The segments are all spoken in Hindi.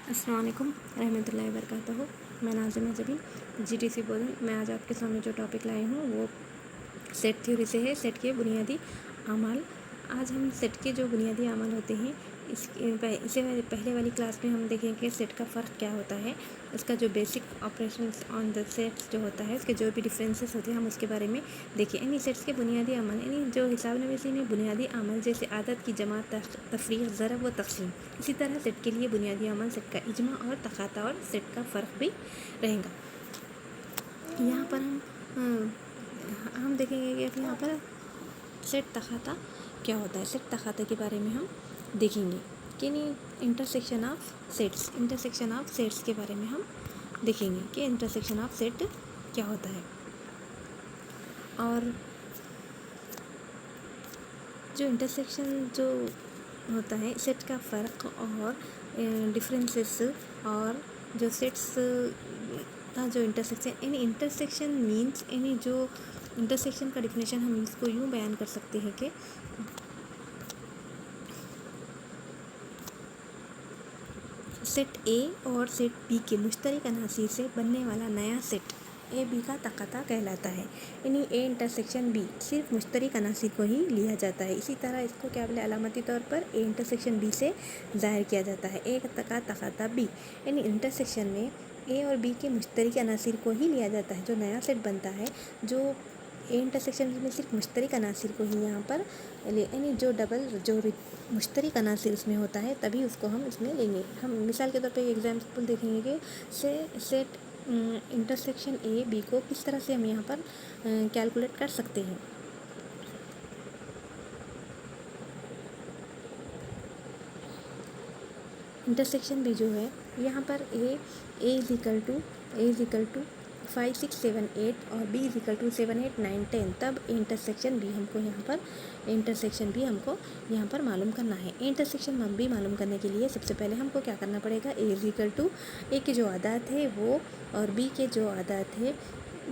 अस्सलाम वालेकुम रहमतुल्लाहि व बरकातहू। मैं नाज़िमा जबीन GTC बोर्ड। मैं आज आपके सामने जो टॉपिक लाई हूँ वो सेट थ्योरी से है। सेट के बुनियादी अमाल। आज हम सेट के जो बुनियादी अमाल होते हैं इसे पहले वाली क्लास में हम देखेंगे कि सेट का फ़र्क क्या होता है, उसका जो basic operation on the sets जो होता है, उसके जो भी डिफरेंसेस होते हैं हम उसके बारे में देखें। यानी सेट्स के बुनियादी अमल यानी जो हिसाब नवीसी में बुनियादी अमल जैसे आदत की जमा, तफरीक, ज़रब व तक़सीम। इसी तरह सेट के लिए बुनियादी अमल सेट का इजमा और तखाता और सेट का फ़र्क भी रहेगा। यहाँ पर हम देखेंगे कि यहाँ पर सेट तखाता क्या होता है। सेट तखाता के बारे में हम देखेंगे कि इंटरसेक्शन ऑफ सेट्स के बारे में हम देखेंगे कि इंटरसेक्शन ऑफ सेट क्या होता है। और जो इंटरसेक्शन जो होता है सेट का फ़र्क और डिफरेंसेस और जो सेट्स का जो इंटरसेक्शन मीन्स जो इंटरसेक्शन का डिफिनेशन हम इसको यूँ बयान कर सकते हैं कि सेट ए और सेट बी के मुश्तरक अनासिर से बनने वाला नया सेट ए बी का तकाता कहलाता है। यानी ए इंटरसेक्शन बी सिर्फ मुश्तरक अनासिर को ही लिया जाता है। इसी तरह इसको क्या बोले अलामती तौर पर ए इंटरसेक्शन बी से ज़ाहिर किया जाता है। ए का तकाता बी यानी इंटरसेक्शन में ए और बी के मुश्तरक अनासिर को ही लिया जाता है। जो नया सेट बनता है जो ए इंटरसेक्शन में सिर्फ मुश्तरक अनासिर को ही यहाँ पर यानी जो मुश्तरक अनासिर उसमें होता है तभी उसको हम इसमें लेंगे। हम मिसाल के तौर पे एग्जाम्पल देखेंगे कि सेट इंटरसेक्शन ए बी को किस तरह से हम यहाँ पर कैलकुलेट कर सकते हैं। इंटरसेक्शन बी जो है यहाँ पर ए इज इक्वल टू 5, 6, 7, 8 और B इज इक्वल टू 7, 8, 9, 10। तब इंटरसेक्शन बी हमको यहाँ पर मालूम करना है। इंटरसेक्शन बी मालूम करने के लिए सबसे पहले हमको क्या करना पड़ेगा, ए इज इक्वल टू ए के जो आदात है वो और बी के जो आदात है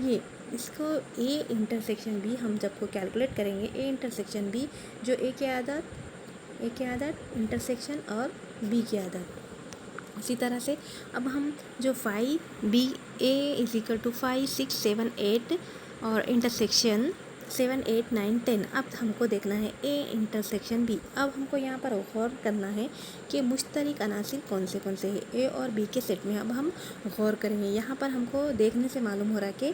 ये, इसको ए इंटरसेक्शन बी हम जब को कैलकुलेट करेंगे ए इंटरसेक्शन बी जो ए के आदात इंटरसेक्शन और बी के आदात। इसी तरह से अब हम जो 5 B A is equal to 5, 6, 7, 8 और इंटरसेक्शन 7, 8, 9, 10। अब हमको देखना है ए इंटरसेक्शन बी। अब हमको यहाँ पर गौर करना है कि मुश्तरक अनासिर कौन से हैं ए और बी के सेट में। अब हम गौर करेंगे। यहाँ पर हमको देखने से मालूम हो रहा है कि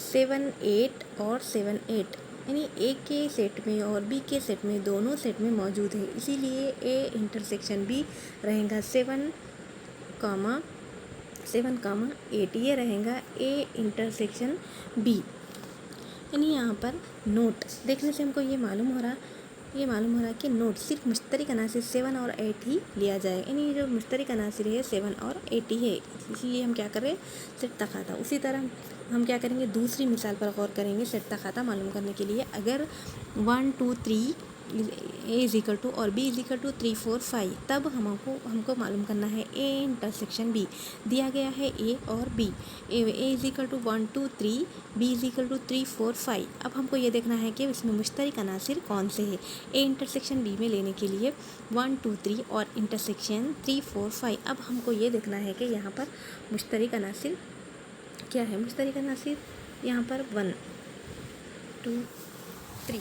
7, 8 और 7, 8 यानी ए के सेट में और बी के सेट में दोनों सेट में मौजूद है। इसीलिए ए इंटरसेक्शन बी रहेगा 7, 8 ये रहेगा ए इंटरसेक्शन बी। यानी यहाँ पर नोट देखने से हमको ये मालूम हो रहा कि नोट सिर्फ मुश्तरक अनासिर 7 और 8 ही लिया जाए। यानी जो मुश्तरक अनासिर है 7 और 8 ही है। इसलिए हम क्या कर रहे हैं, सेट तखाता। उसी तरह हम क्या करेंगे, दूसरी मिसाल पर गौर करेंगे सेट तखाता मालूम करने के लिए। अगर 1, 2, 3 ए इज इक्वल टू और बी इज इक्वल टू 3, 4, 5 तब हमको मालूम करना है ए इंटरसेक्शन बी। दिया गया है ए और B, A is equal to 1, 2, 3, B is equal to 3, 4, 5। अब हमको ये देखना है कि इसमें मुश्तरक अनासिर कौन से है। ए इंटरसेक्शन बी में लेने के लिए 1, 2, 3 और इंटरसेक्शन 3, 4, 5। अब हमको ये देखना है कि यहाँ पर मुश्तरक अनासिर क्या है। मुश्तरक अनासिर यहाँ पर 1, 2, 3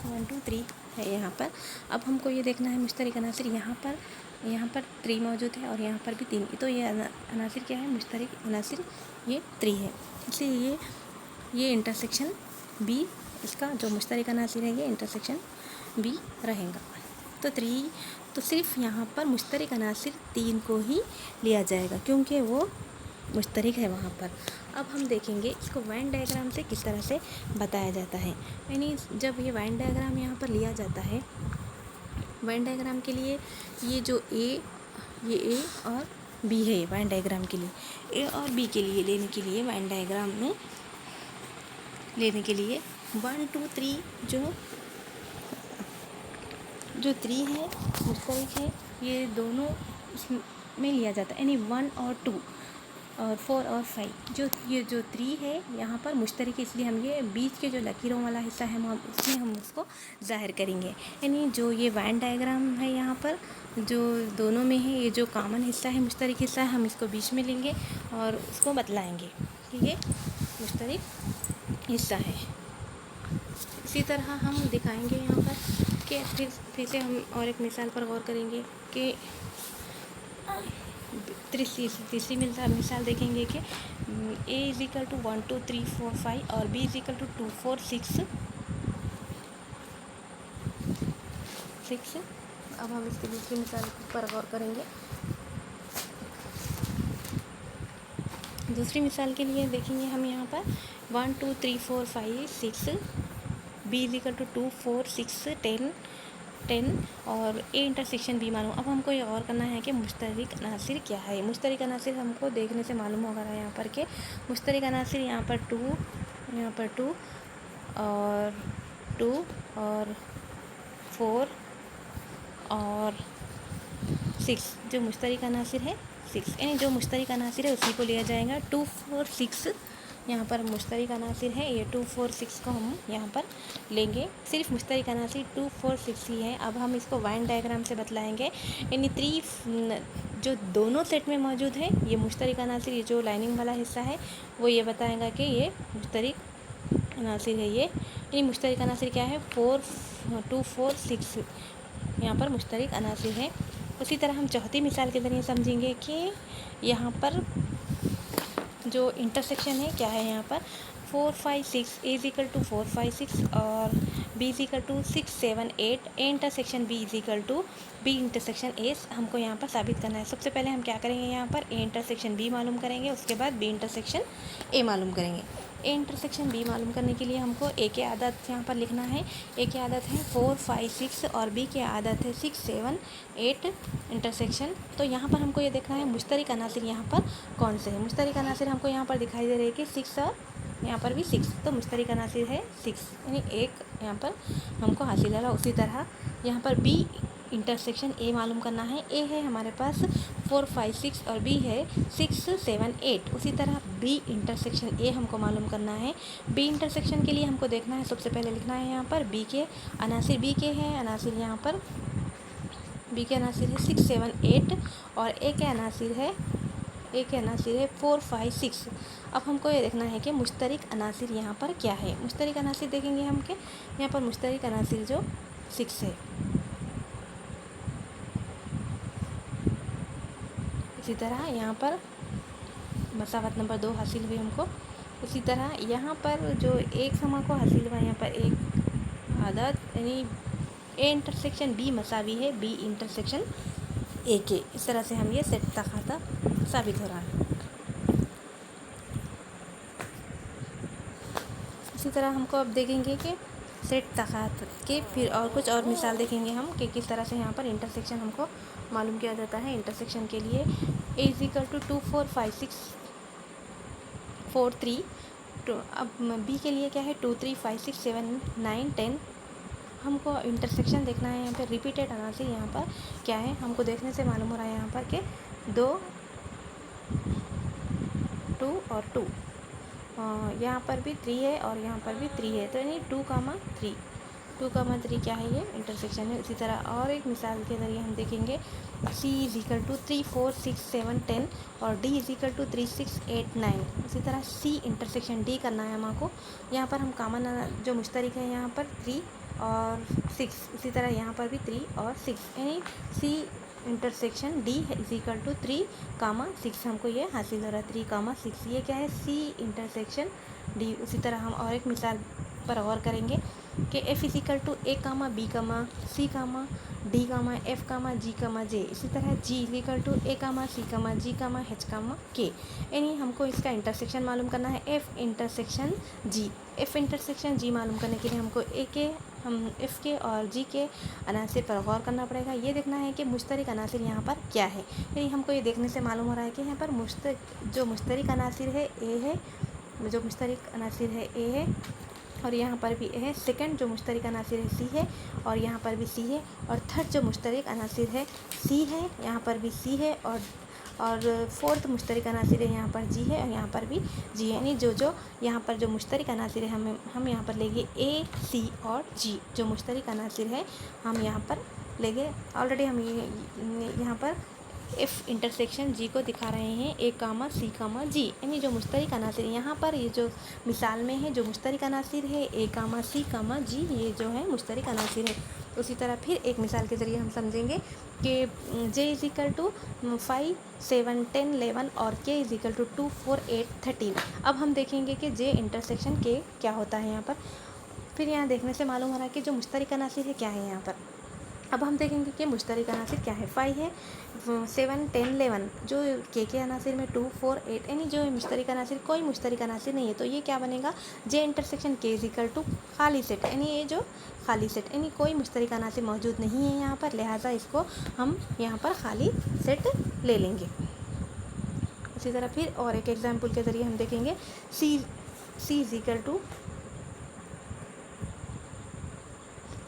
1, 2, 3 है यहाँ पर। अब हमको ये देखना है मुश्तरक अनासिर यहाँ पर 3 मौजूद है और यहाँ पर भी 3। तो ये अनासिर क्या है, मुश्तरक अनासिर ये 3 है। इसलिए ये इंटरसेक्शन बी, इसका जो मुश्तरक अनासिर है ये इंटरसेक्शन बी रहेगा। तो 3 तो सिर्फ यहाँ पर मुश्तरक अनासिर 3 को ही लिया जाएगा क्योंकि वो मुश्तरक है वहाँ पर। अब हम देखेंगे इसको वेन डायग्राम से किस तरह से बताया जाता है। यानी जब ये वेन डायग्राम यहाँ पर लिया जाता है, वेन डायग्राम के लिए ये जो ये ए और बी है वेन डायग्राम के लिए, ए और बी के लिए लेने के लिए वेन डायग्राम में लेने के लिए 1, 2, 3 जो 3 है मुश्तरक है, ये दोनों इसमें लिया जाता है। यानी 1 और 2 और 4 और 5 ये जो 3 है यहाँ पर मुश्तरक, इसलिए हम ये बीच के जो लकीरों वाला हिस्सा है हम उसमें हम उसको ज़ाहिर करेंगे। यानी जो ये वैन डायग्राम है यहाँ पर जो दोनों में है, ये जो कॉमन हिस्सा है, मुश्तरक हिस्सा है, हम इसको बीच में लेंगे और उसको बतलाएंगे कि ये मुश्तरक हिस्सा है। इसी तरह हम दिखाएंगे यहाँ पर कि फिर से हम और एक मिसाल पर गौर करेंगे कि तीसरी मिसाल देखेंगे कि A = 1 2 3 4 5 और B = 2 4 6। अब हम इसकी दूसरी मिसाल पर गौर करेंगे। दूसरी मिसाल के लिए देखेंगे हम यहाँ पर 1 2 3 4 5 6, B = 2 4 6 10 और A इंटरसेक्शन B मालूम। अब हमको ये और करना है कि मुश्तरक अनासिर क्या है। मुश्तरक अनासिर हमको देखने से मालूम होगा यहाँ पर कि मुश्तरक अनासिर यहाँ पर 2 और 4 और 6 जो मुश्तरक अनासिर है 6, यानी जो मुश्तरक अनासिर है उसी को लिया जाएगा। 2 4 6 यहाँ पर मुश्तरक अनासिर है, ये 2 4 6 को हम यहाँ पर लेंगे। सिर्फ मुश्तरक अनासिर 2 4 6 ही है। अब हम इसको वैन डायग्राम से बतलाएंगे, यानी 3 जो दोनों सेट में मौजूद है ये मुश्तरक अनासिर, ये जो लाइनिंग वाला हिस्सा है वो ये बताएगा कि ये मुश्तरक अनासिर है। ये यानी मुश्तरक अनासिर क्या है 2 4 6 यहाँ पर मुश्तरक अनासिर है। उसी तरह हम चौथी मिसाल के ज़रिए समझेंगे कि यहाँ पर जो इंटरसेक्शन है क्या है। यहाँ पर 4 5 6 A = 4 5 6 और B = 6 7 8, A intersection B = B intersection A हमको यहाँ पर साबित करना है। सबसे पहले हम क्या करेंगे, यहाँ पर A इंटरसेक्शन B मालूम करेंगे, उसके बाद B इंटरसेक्शन A मालूम करेंगे। A इंटरसेक्शन B मालूम करने के लिए हमको A के आदत यहाँ पर लिखना है। A की आदत है 4 5 6 और B की आदत है 6 7 8 इंटरसेक्शन। तो यहाँ पर हमको ये देखना है मुश्तरक अनासिर यहाँ पर कौन से है। मुश्तरक अनासिर हमको यहाँ पर दिखाई दे रहे हैं कि 6 और यहाँ पर भी 6, तो मुश्तरक अनासिर है 6, यानी एक यहाँ पर हमको हासिल है। उसी तरह यहाँ पर B इंटरसेक्शन A मालूम करना है। A है हमारे पास 4 5 6 और B है 6 7 8। उसी तरह B इंटरसेक्शन A हमको मालूम करना है। B इंटरसेक्शन के लिए हमको देखना है, सबसे पहले लिखना है यहाँ पर B के अनासिर। B के हैं अनासिर यहाँ पर B के अनासिर है 6 7 8 और A के अनासिर है 4 5 6। अब हमको ये देखना है कि मुश्तरक अनासिर यहाँ पर क्या है। मुश्तरक अनासिर देखेंगे हम के यहाँ पर मुश्तरक अनासिर जो 6 है। इसी तरह यहाँ पर मसावत नंबर 2 हासिल हुई हमको। उसी तरह यहाँ पर जो एक समा को हासिल हुआ, यहाँ पर एक आदत, यानी A इंटरसेक्शन B मसावी है B इंटरसेक्शन A के। इस तरह से हम ये सेट तखाता साबित हो रहा है। इसी तरह हमको अब देखेंगे कि सेट तखात के फिर और कुछ और मिसाल देखेंगे हम कि किस तरह से यहाँ पर इंटरसेक्शन हमको मालूम किया जाता है। इंटरसेक्शन के लिए A = 2 4 5 6 4 3। तो अब B के लिए क्या है 2 3 5 6 7 9 10। हमको इंटरसेक्शन देखना है। यहाँ पर रिपीटेड अनासिर यहाँ पर क्या है हमको देखने से मालूम हो रहा है यहाँ पर कि 2 और 2, यहाँ पर भी 3 है और यहाँ पर भी 3 है, तो यानी 2 3 क्या है, ये इंटरसेक्शन है। इसी तरह और एक मिसाल के ज़रिए हम देखेंगे C = 3 4 6 7 10 और D = 3 6 8 9। इसी तरह C इंटरसेक्शन D करना है हमको। यहाँ पर हम कॉमन जो मुश्तरक है यहाँ पर 3 और 6, इसी तरह यहाँ पर भी 3 और 6, यानी C इंटरसेक्शन D = 3, 6 हमको ये हासिल हो रहा है। 3, 6 ये क्या है C इंटरसेक्शन D। उसी तरह हम और एक मिसाल पर गौर करेंगे कि F = A, B, C, D, F, G, J। इसी तरह G = A, C, G, H, K। यानी हमको इसका इंटरसेक्शन मालूम करना है F intersection G। F intersection G मालूम करने के लिए हमको F के और G के अनासिर पर गौर करना पड़ेगा। ये देखना है कि मुश्तरक अनासिर यहाँ पर क्या है। यानी हमको ये देखने से मालूम हो रहा है कि यहाँ पर जो मुश्तरक अनासिर है A है, जो मुश्तरक अनासिर है A है और यहाँ पर भी A है। सेकंड जो मुश्तरक अनासिर है C है और यहाँ पर भी C है। और थर्ड जो मुश्तरक अनासिर है C है, यहाँ पर भी C है और और फोर्थ मुश्तरक अनासिर है यहाँ पर जी है और यहाँ पर भी जी है, यानी जो यहाँ पर जो मुश्तरक अनासिर है हम यहाँ पर लेंगे ए, सी और जी। जो मुश्तरक अनासिर है हम यहाँ पर लेंगे। ऑलरेडी हम ये यहाँ पर एफ इंटरसेक्शन जी को दिखा रहे हैं, ए कामा सी कामा जी, यानी जो मुश्तरक अनासिर यहाँ पर ये जो मिसाल में है जो मुश्तरक अनासिर है ए कामा सी कामा जी, ये जो है मुश्तरक अनासिर है। उसी तरह फिर एक मिसाल के ज़रिए हम समझेंगे कि J इज़ इक्वल टू 5, 7, 10, 11 और K इज़ इक्वल टू 2, 4, 8, 13। अब हम देखेंगे कि J इंटरसेक्शन K क्या होता है यहाँ पर। फिर यहाँ देखने से मालूम हो रहा है कि जो मुश्तरक अनासिर है क्या है यहाँ पर। अब हम देखेंगे कि मुश्तरक अनासिर क्या है। 5 है, 7, 10, 11 जो के अनासिर में 2, 4, 8, यानी जो मुश्तरक अनासिर कोई मुश्तरक अनासिर नहीं है, तो ये क्या बनेगा J intersection K is equal to खाली सेट, यानी ये जो खाली सेट, यानी कोई मुश्तरक अनासिर मौजूद नहीं है यहाँ पर, लिहाजा इसको हम यहाँ पर खाली सेट ले लेंगे। इसी तरह फिर और एक एग्जाम्पल के ज़रिए हम देखेंगे सी इज इक्वल टू,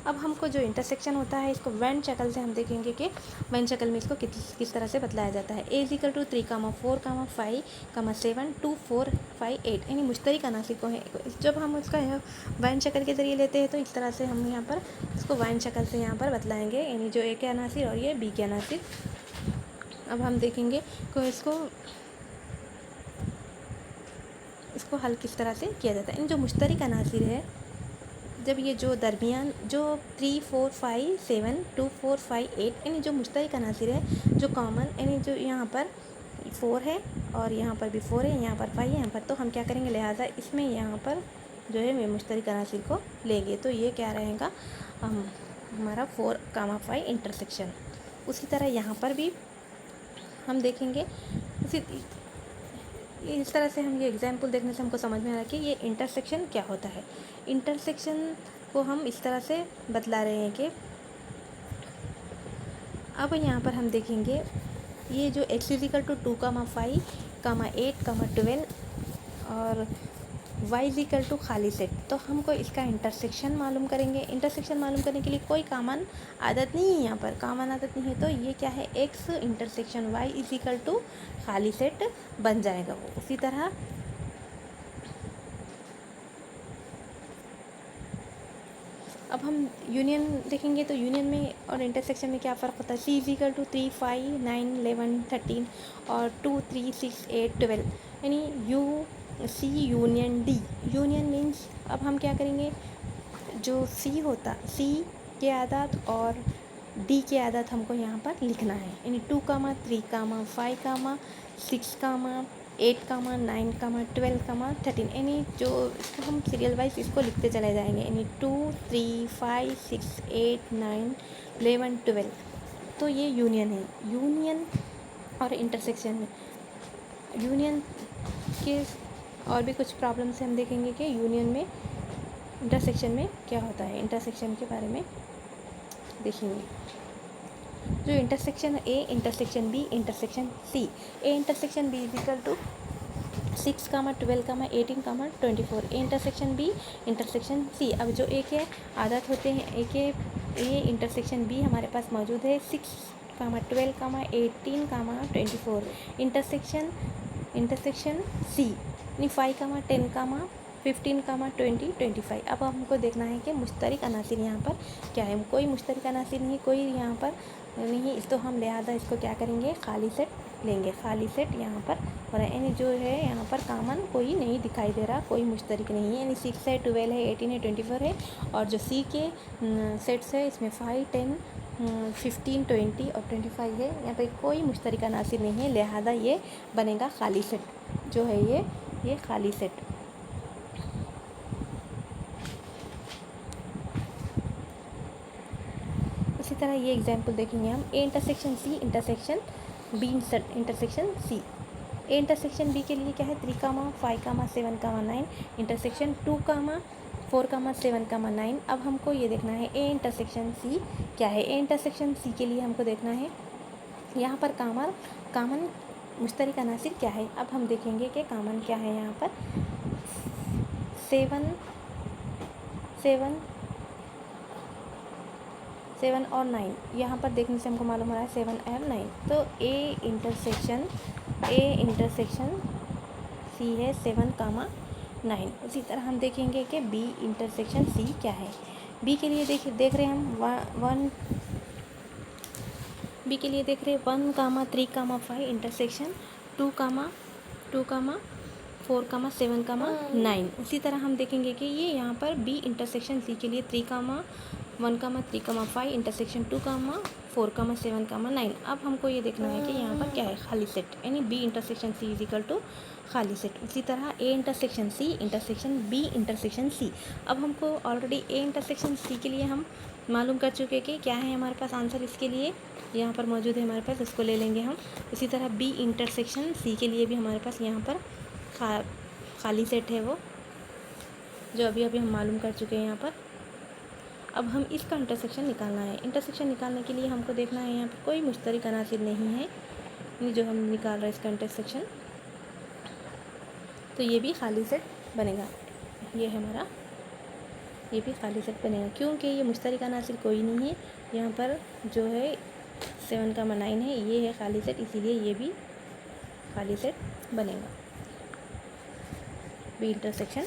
अब हमको जो इंटरसेक्शन होता है इसको वेन शक्ल से हम देखेंगे कि वेन शक्ल में इसको किस तरह से बतलाया जाता है। ए इज इक्वल टू 3, 4, 5, 7, 2, 4, 5, 8, यानी मुश्तरक अनासिर को है। जब हम उसका वेन शक्ल के ज़रिए लेते हैं तो इस तरह से हम यहाँ पर इसको वेन शक्ल से यहाँ पर बतलाएँगे, यानी जो ए के अनासिर और ये बी के अनासिर। अब हम देखेंगे कि इसको हल किस तरह से किया जाता है। इन जो मुश्तरक अनासिर है, जब ये जो दरमियान जो 3, 4, 5, 7, 2, 4, 5, 8, यानी जो मुश्तरक अनासिर है जो कॉमन, यानी जो यहाँ पर 4 है और यहाँ पर भी 4 है, यहाँ पर 5 है, यहाँ पर, तो हम क्या करेंगे लिहाजा इसमें यहाँ पर जो है वे मुश्तरक अनासिर को लेंगे, तो ये क्या रहेगा हमारा 4, 5 इंटरसेक्शन। उसी तरह यहाँ पर भी हम देखेंगे इस तरह से हम ये एग्जाम्पल देखने से हमको समझ में आ रहा है कि ये इंटरसेक्शन क्या होता है। इंटरसेक्शन को हम इस तरह से बतला रहे हैं कि अब यहाँ पर हम देखेंगे ये जो x इज इक्वल टू 2, 5, 8, 12 और y इज इक्वल टू खाली सेट, तो हमको इसका इंटरसेक्शन मालूम करेंगे। इंटरसेक्शन मालूम करने के लिए कोई कॉमन आदत नहीं है, यहाँ पर कॉमन आदत नहीं है, तो ये क्या है x intersection y is equal to खाली सेट बन जाएगा वो। उसी तरह अब हम यूनियन देखेंगे, तो यूनियन में और इंटरसेक्शन में क्या फ़र्क होता है। C इज इक्वल टू 3, 5, 9, 11, 13 और 2, 3, 6, 8, 12, यानी C union D। Union means अब हम क्या करेंगे, जो C होता C के आदात और D के आदात हमको यहाँ पर लिखना है, यानी 2, 3, 5, 6, 8, 9, 12, 13, यानी जो हम सीरियल वाइज इसको लिखते चले जाएंगे, यानी 2, 3, 5, 6, 8, 9, 11, 12, तो ये यूनियन है। यूनियन और इंटरसेक्शन में यूनियन के और भी कुछ प्रॉब्लम्स हम देखेंगे कि यूनियन में इंटरसेक्शन में क्या होता है। इंटरसेक्शन के बारे में देखेंगे, जो intersection A intersection B intersection C. A intersection B is equal to 6, 12, 18, 24, A intersection B intersection C. अब जो ए के आदत होते हैं ए इंटरसेक्शन बी हमारे पास मौजूद है 6, 12, 18, 24, इंटरसेक्शन सी यानी 5, 10, 15, 20, 25। अब हमको देखना है कि मुश्तरक अनासिर यहाँ पर क्या है। कोई मुश्तरक अनासिर नहीं, कोई यहाँ पर नहीं, तो हम लिहाजा इसको क्या करेंगे खाली सेट लेंगे। खाली सेट यहाँ पर और यानी जो है यहाँ पर कॉमन कोई नहीं दिखाई दे रहा, कोई मुश्तरक नहीं है, यानी 6 है, 12 है, 18 है, 24 है, और जो सी के सेट्स है इसमें 5, 10, 15, 20 और 25 है। यहाँ पे कोई मुश्तरक अनासिर नहीं है, लिहाजा ये बनेगा खाली सेट, जो है ये खाली सेट। इसी तरह ये एग्जाम्पल देखेंगे हम A intersection C intersection B intersection C. A intersection B के लिए क्या है 3, 5, 7, 9 इंटरसेक्शन 2, 4, 7, 9। अब हमको ये देखना है ए इंटरसेक्शन सी क्या है। ए इंटरसेक्शन सी के लिए हमको देखना है यहाँ पर कॉमन मुश्तरक अनासिर क्या है। अब हम देखेंगे कि कॉमन क्या है यहाँ पर 7, 7 और 9, यहाँ पर देखने से हमको मालूम हो रहा है 7 और 9, तो ए इंटरसेक्शन सी है 7, 9। उसी तरह हम देखेंगे कि बी इंटरसेक्शन सी क्या है। बी के लिए देख रहे हैं हम बी के लिए देख रहे हैं 1, 3, 5 इंटरसेक्शन 2, 4, 7, 9। उसी तरह हम देखेंगे कि ये यहाँ पर बी इंटरसेक्शन सी के लिए 3, 1, 3, 5 इंटरसेक्शन 2, 4, 7, 9। अब हमको ये देखना है कि यहाँ पर क्या है, खाली सेट, यानी B intersection C is equal to खाली सेट। उसी तरह A intersection C intersection B intersection C. अब हमको ऑलरेडी ए इंटरसेक्शन सी के लिए हम मालूम कर चुके कि क्या है हमारे पास आंसर, इसके लिए यहाँ पर मौजूद है हमारे पास, इसको ले लेंगे हम। इसी तरह बी इंटरसेक्शन सी के लिए भी हमारे पास यहाँ पर खाली सेट है, वो जो अभी हम मालूम कर चुके हैं यहाँ पर। अब हम इसका इंटरसेक्शन निकालना है। इंटरसेक्शन निकालने के लिए हमको देखना है यहाँ पर कोई मुश्तरक अनासिर नहीं है, ये जो हम निकाल रहे हैं इसका इंटरसेक्शन, तो ये भी खाली सेट बनेगा। ये है हमारा, ये भी खाली सेट बनेगा क्योंकि ये मुश्तरक अनासिर कोई नहीं है। यहाँ पर जो है 7, 9 है, ये है खाली सेट, इसीलिए ये भी खाली सेट बनेगा बी इंटरसेक्शन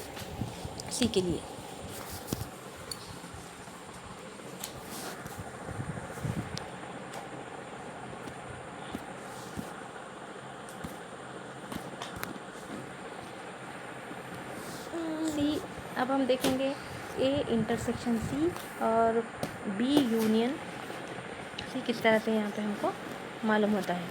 सी के लिए। सी, अब हम देखेंगे ए इंटरसेक्शन सी और बी यूनियन सी किस तरह से यहाँ पे हमको मालूम होता है।